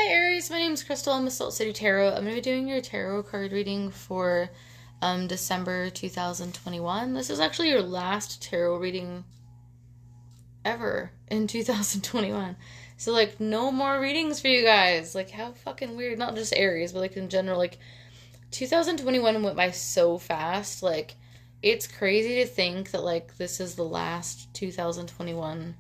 Aries, my name is Crystal. I'm a Salt City Tarot. I'm going to be doing your tarot card reading for December 2021. This is actually your last tarot reading ever in 2021. So, like, no more readings for you guys. Like, how fucking weird. Not just Aries, but, like, in general. Like, 2021 went by so fast. Like, it's crazy to think that, like, this is the last 2021,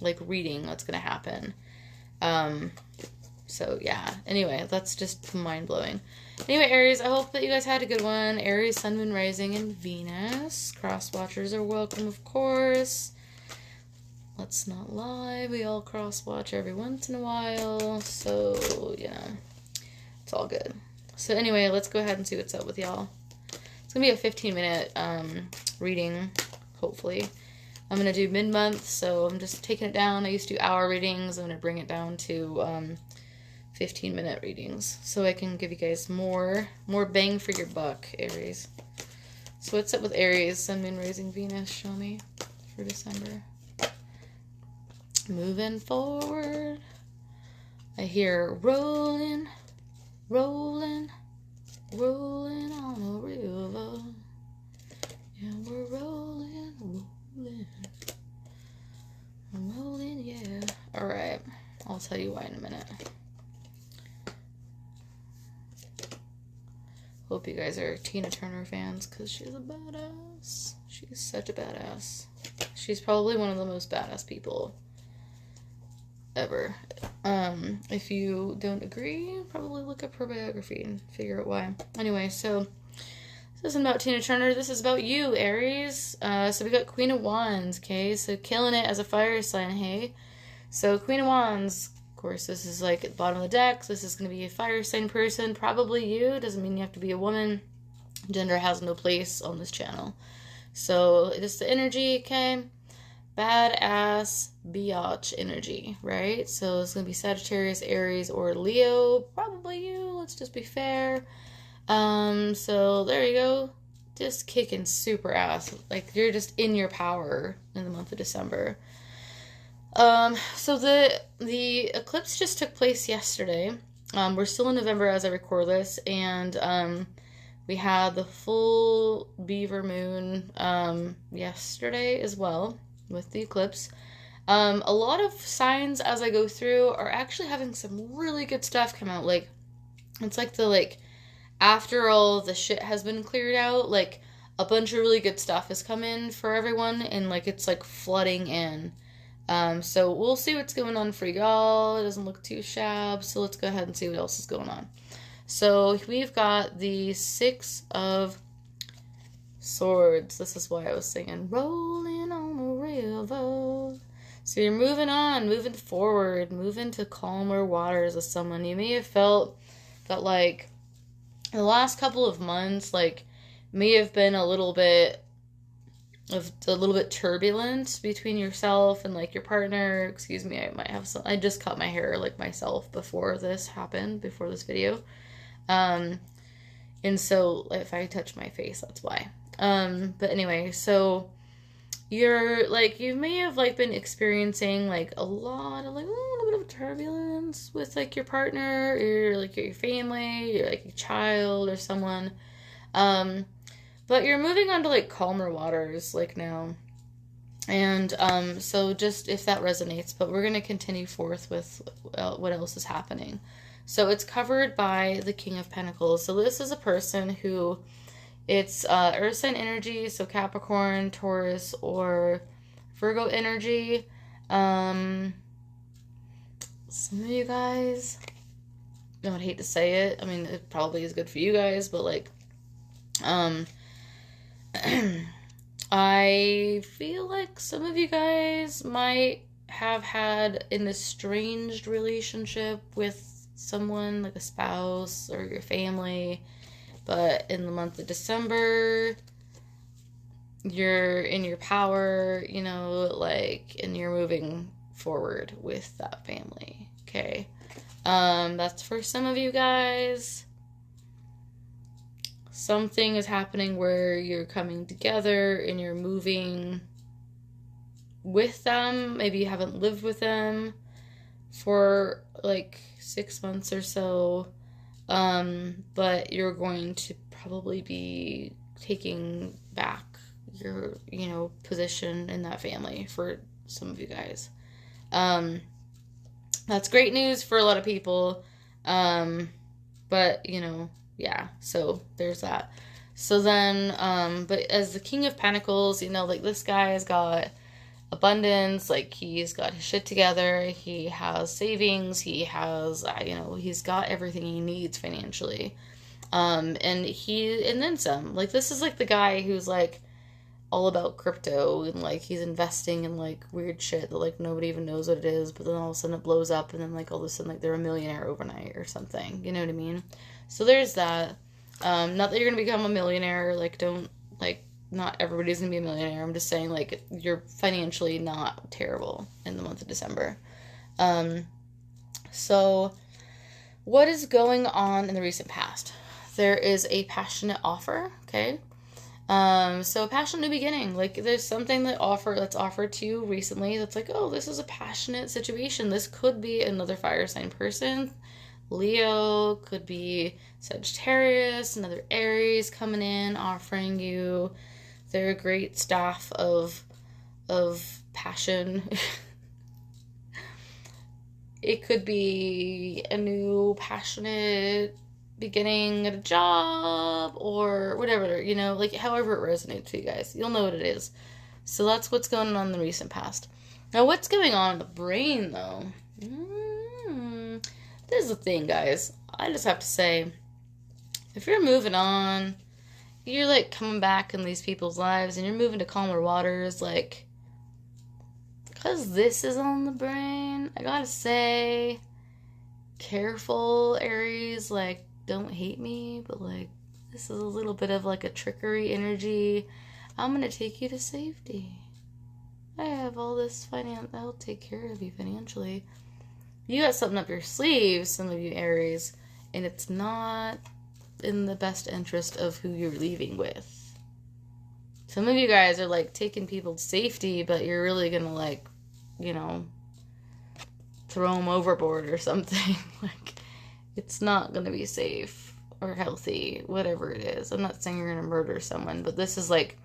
like, reading that's going to happen. So, yeah. Anyway, that's just mind-blowing. Anyway, Aries, I hope that you guys had a good one. Aries, Sun, Moon, Rising, and Venus. Cross-watchers are welcome, of course. Let's not lie. We all cross-watch every once in a while. So, you know, it's all good. So, anyway, let's go ahead and see what's up with y'all. It's going to be a 15-minute reading, hopefully. I'm going to do mid-month, so I'm just taking it down. I used to do hour readings. I'm going to bring it down to 15-minute readings so I can give you guys more bang for your buck, Aries. So what's up with Aries? Sun, Moon, Rising, Venus, show me for December. Moving forward. I hear rolling, rolling, rolling on a river. Yeah, we're rolling, rolling. I'm rolling, yeah. Alright, I'll tell you why in a minute. Hope you guys are Tina Turner fans, because she's a badass. She's such a badass. She's probably one of the most badass people ever. If you don't agree, probably look up her biography and figure out why. Anyway, so this isn't about Tina Turner. This is about you, Aries. So we got Queen of Wands, okay? So killing it as a fire sign, hey? So Queen of Wands, of course, this is like at the bottom of the deck. So this is going to be a fire sign person, probably you. Doesn't mean you have to be a woman. Gender has no place on this channel. So just the energy, okay? Badass biatch energy, right? So it's going to be Sagittarius, Aries, or Leo. Probably you. Let's just be fair. So there you go. Just kicking super ass. Like, you're just in your power in the month of December. So the eclipse just took place yesterday. We're still in November as I record this, and we had the full beaver moon yesterday as well with the eclipse. A lot of signs as I go through are actually having some really good stuff come out. Like, it's like after all the shit has been cleared out, like, a bunch of really good stuff has come in for everyone, and, like, it's, like, flooding in. So we'll see what's going on for y'all. It doesn't look too shabby, so let's go ahead and see what else is going on. So we've got the Six of Swords. This is why I was singing, rolling on a river. So you're moving on, moving forward, moving to calmer waters with someone. You may have felt that, like, the last couple of months, like, may have been a little bit turbulent between yourself and, like, your partner. Excuse me, I might have some. I just cut my hair, like, myself before this happened, before this video. And so if I touch my face, that's why. But anyway, so you're, like, you may have, like, been experiencing, like, a little bit of turbulence with, like, your partner, or, like, your family, or, like, a child or someone. But you're moving on to, like, calmer waters, like, now. And, so just if that resonates, but we're going to continue forth with what else is happening. So it's covered by the King of Pentacles. So this is a person who, it's earth sign energy, so Capricorn, Taurus, or Virgo energy. Some of you guys, I would hate to say it. I mean, it probably is good for you guys, but, like, I feel like some of you guys might have had an estranged relationship with someone, like a spouse or your family, but in the month of December, you're in your power, you know, like, and you're moving forward with that family, okay? That's for some of you guys. Something is happening where you're coming together and you're moving with them. Maybe you haven't lived with them, for like 6 months or so. But you're going to probably be taking back your, position in that family for some of you guys. That's great news for a lot of people. But, yeah, so there's that. So then, but as the King of Pentacles, like this guy has got abundance, like he's got his shit together, he has savings, he has, he's got everything he needs financially. And then some. Like, this is like the guy who's like all about crypto and like he's investing in like weird shit that like nobody even knows what it is, but then all of a sudden it blows up and then like all of a sudden like they're a millionaire overnight or something. You know what I mean? So there's that. Not that you're gonna become a millionaire, like don't like not everybody's gonna be a millionaire. I'm just saying like you're financially not terrible in the month of December. So what is going on in the recent past? There is a passionate offer, okay? So a passionate new beginning, like there's something that's offered to you recently that's like, oh, this is a passionate situation. This could be another fire sign person. Leo, could be Sagittarius, another Aries coming in, offering you their great staff of passion. It could be a new passionate beginning at a job or whatever, like however it resonates to you guys. You'll know what it is. So that's what's going on in the recent past. Now, what's going on in the brain, though? This is the thing, guys. I just have to say, if you're moving on, you're like coming back in these people's lives and you're moving to calmer waters, like, because this is on the brain, I gotta say, careful, Aries, like, don't hate me, but like, this is a little bit of like a trickery energy. I'm gonna take you to safety. I have all this finance, I'll take care of you financially. You got something up your sleeve, some of you Aries, and it's not in the best interest of who you're leaving with. Some of you guys are like taking people to safety, but you're really gonna like, throw them overboard or something. Like, it's not gonna be safe or healthy, whatever it is. I'm not saying you're gonna murder someone, but this is like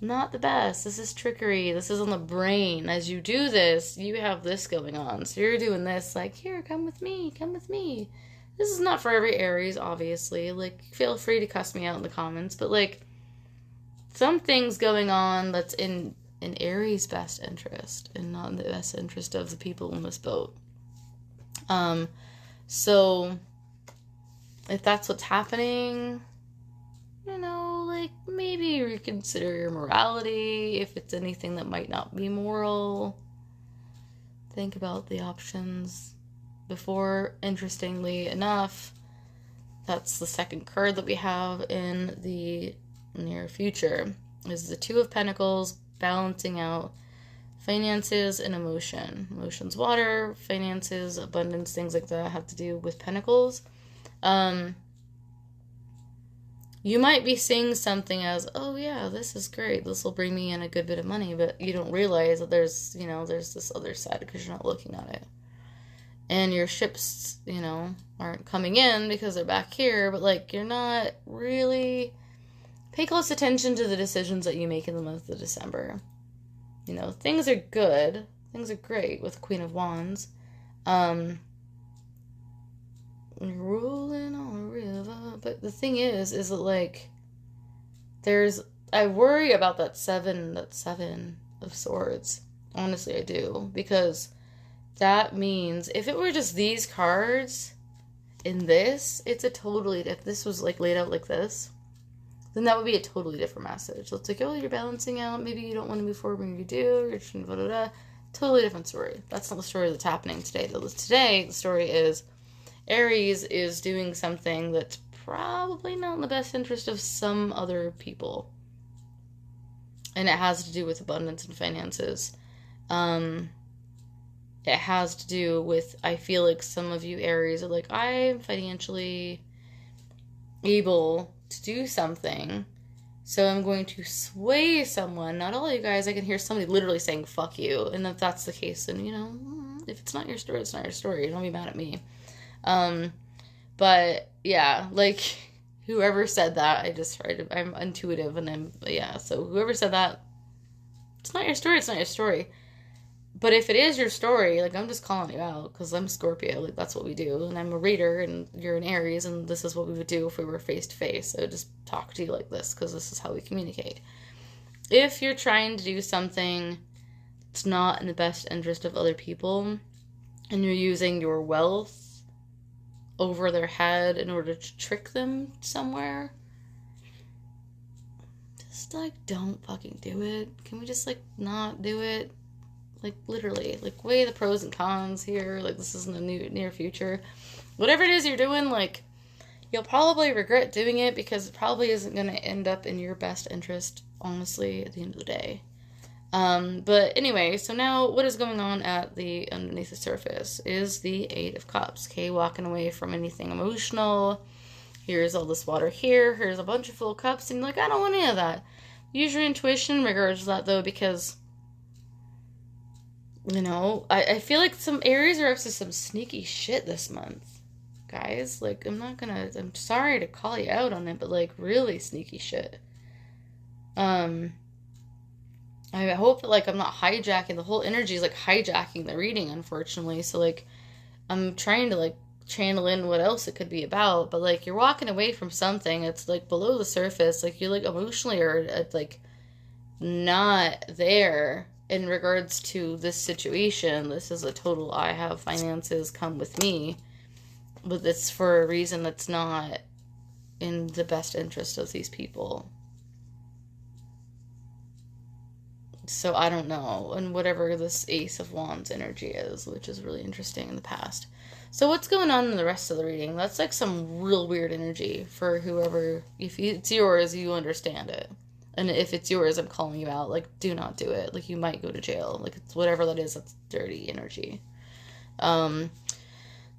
not the best. This is trickery. This is on the brain. As you do this, you have this going on. So you're doing this like, here, come with me, come with me. This is not for every Aries, obviously. Like, feel free to cuss me out in the comments, but like, something's going on that's in Aries' best interest and not in the best interest of the people in this boat. So if that's what's happening, like maybe reconsider your morality. If it's anything that might not be moral, think about the options before. Interestingly enough, that's the second card that we have in the near future, is the Two of Pentacles, balancing out finances and emotion. Emotion's water, finances, abundance, things like that have to do with pentacles. You might be seeing something as, oh yeah, this is great, this will bring me in a good bit of money, but you don't realize that there's this other side because you're not looking at it. And your ships, aren't coming in because they're back here, but like, you're not really... Pay close attention to the decisions that you make in the month of December. Things are good. Things are great with Queen of Wands. Rolling on a river. But the thing is that like, I worry about that seven of swords. Honestly, I do. Because that means if it were just these cards in this, if this was like laid out like this, then that would be a totally different message. So it's like, oh, you're balancing out. Maybe you don't want to move forward when you do. You're just blah, blah, blah. Totally different story. That's not the story that's happening today. Today, the story is Aries is doing something that's probably not in the best interest of some other people. And it has to do with abundance and finances. It has to do with, I feel like some of you Aries are like, I'm financially able to do something, so I'm going to sway someone. Not all you guys. I can hear somebody literally saying fuck you, and if that's the case, then if it's not your story, it's not your story. Don't be mad at me. But yeah, like whoever said that, I'm intuitive and so whoever said that, it's not your story, it's not your story. But if it is your story, like, I'm just calling you out because I'm Scorpio, like, that's what we do. And I'm a reader and you're an Aries and this is what we would do if we were face to face. So just talk to you like this because this is how we communicate. If you're trying to do something that's not in the best interest of other people and you're using your wealth over their head in order to trick them somewhere, just, like, don't fucking do it. Can we just, like, not do it? Like, literally, like, weigh the pros and cons here. Like, this is in the near future. Whatever it is you're doing, like, you'll probably regret doing it because it probably isn't going to end up in your best interest, honestly, at the end of the day. But anyway, so now what is going on at the underneath the surface is the Eight of Cups, okay? Walking away from anything emotional. Here's all this water here. Here's a bunch of full cups. And you're like, I don't want any of that. Use your intuition in regards to that, though, because, you know, I feel like some Aries are up to some sneaky shit this month, guys. Like, I'm sorry to call you out on it, but, like, really sneaky shit. I hope that, like, I'm not hijacking, the whole energy is, like, hijacking the reading, unfortunately, so, like, I'm trying to, like, channel in what else it could be about, but, like, you're walking away from something, it's, like, below the surface, like, you're, like, emotionally or, like, not there in regards to this situation. This is a total, I have finances, come with me, but it's for a reason that's not in the best interest of these people. So I don't know, and whatever this Ace of Wands energy is, which is really interesting in the past. So what's going on in the rest of the reading? That's like some real weird energy for whoever, if it's yours, you understand it. And if it's yours, I'm calling you out. Like, do not do it. Like, you might go to jail. Like, it's whatever that is, that's dirty energy.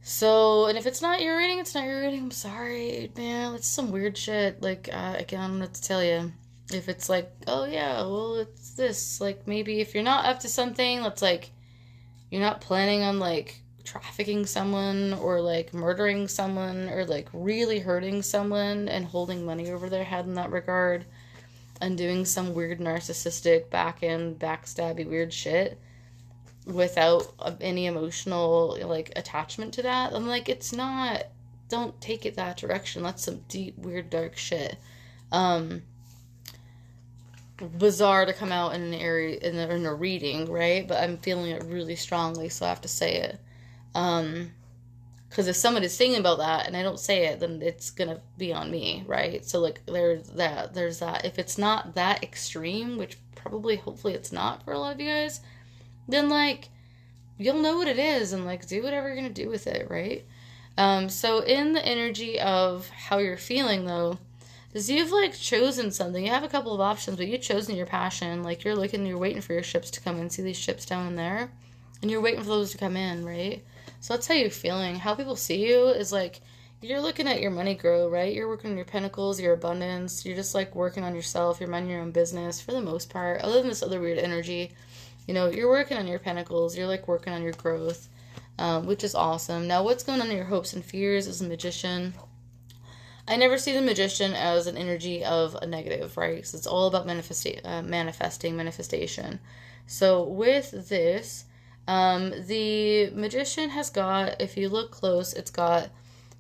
So, and if it's not your reading, it's not your reading. I'm sorry, man. It's some weird shit. Like, again, I don't know what to tell you. If it's like, oh yeah, well, it's this. Like, maybe if you're not up to something that's like, you're not planning on, like, trafficking someone or, like, murdering someone or, like, really hurting someone and holding money over their head in that regard and doing some weird narcissistic backstabby weird shit without any emotional, like, attachment to that, I'm like, it's not, don't take it that direction. That's some deep, weird, dark shit. Bizarre to come out in an area in a reading, right? But I'm feeling it really strongly, so I have to say it. Because if someone is singing about that and I don't say it, then it's gonna be on me, right? So, like, there's that. If it's not that extreme, which probably, hopefully it's not for a lot of you guys, then, like, you'll know what it is and, like, do whatever you're gonna do with it, right? So in the energy of how you're feeling, though, is you've, like, chosen something. You have a couple of options, but you've chosen your passion. Like, you're waiting for your ships to come in. See these ships down in there? And you're waiting for those to come in, right? So that's how you're feeling. How people see you is, like, you're looking at your money grow, right? You're working on your pentacles, your abundance. You're just, like, working on yourself. You're minding your own business for the most part. Other than this other weird energy, you know, you're working on your pentacles. You're, like, working on your growth, which is awesome. Now, what's going on in your hopes and fears is a Magician. I never see the Magician as an energy of a negative, right? Because it's all about manifestation. So with this, the Magician has got, if you look close, it's got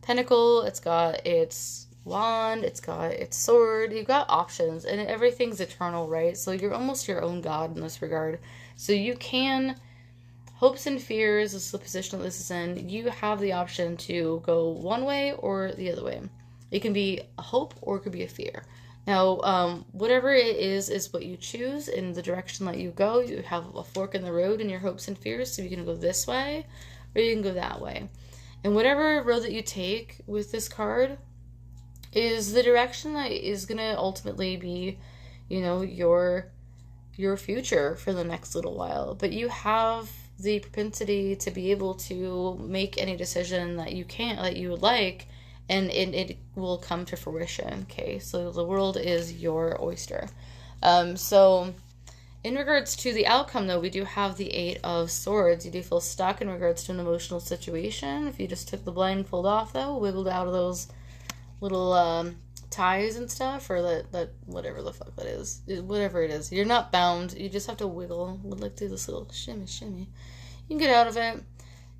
Pentacle, it's got its Wand, it's got its Sword. You've got options, and everything's eternal, right? So you're almost your own god in this regard. So you can, hopes and fears is the position that this is in. You have the option to go one way or the other way. It can be a hope or it could be a fear. Now, whatever it is what you choose in the direction that you go. You have a fork in the road in your hopes and fears, so you can go this way or you can go that way. And whatever road that you take with this card is the direction that is going to ultimately be, you know, your future for the next little while. But you have the propensity to be able to make any decision that you would like, and it will come to fruition, okay? So the world is your oyster. So In regards to the outcome, though, we do have the 8 of Swords. You do feel stuck in regards to an emotional situation. If you just took the blindfold off, though, wiggled out of those little ties and stuff, or that whatever the fuck that is, whatever it is, you're not bound. You just have to wiggle, like do this little shimmy. You can get out of it.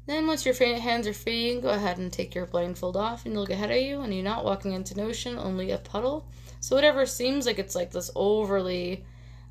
Then once your hands are free, you can go ahead and take your blindfold off, and you look ahead of you, and you're not walking into an ocean, only a puddle. So whatever seems like it's like this overly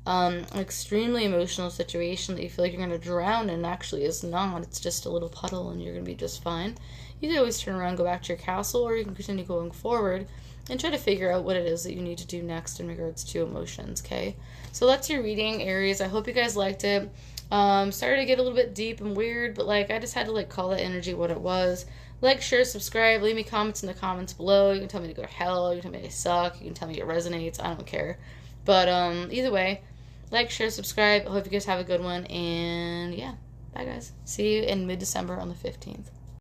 extremely emotional situation that you feel like you're going to drown in actually is not. It's just a little puddle, and you're going to be just fine. You can always turn around, go back to your castle, or you can continue going forward and try to figure out what it is that you need to do next in regards to emotions, okay? So that's your reading, Aries. I hope you guys liked it. Started to get a little bit deep and weird, but like I just had to like call that energy what it was. Like, share, subscribe, leave me comments in the comments below. You can tell me to go to hell, you can tell me I suck, you can tell me it resonates, I don't care. But either way, like, share, subscribe. I hope you guys have a good one, and yeah, bye guys. See you in mid-December on the 15th.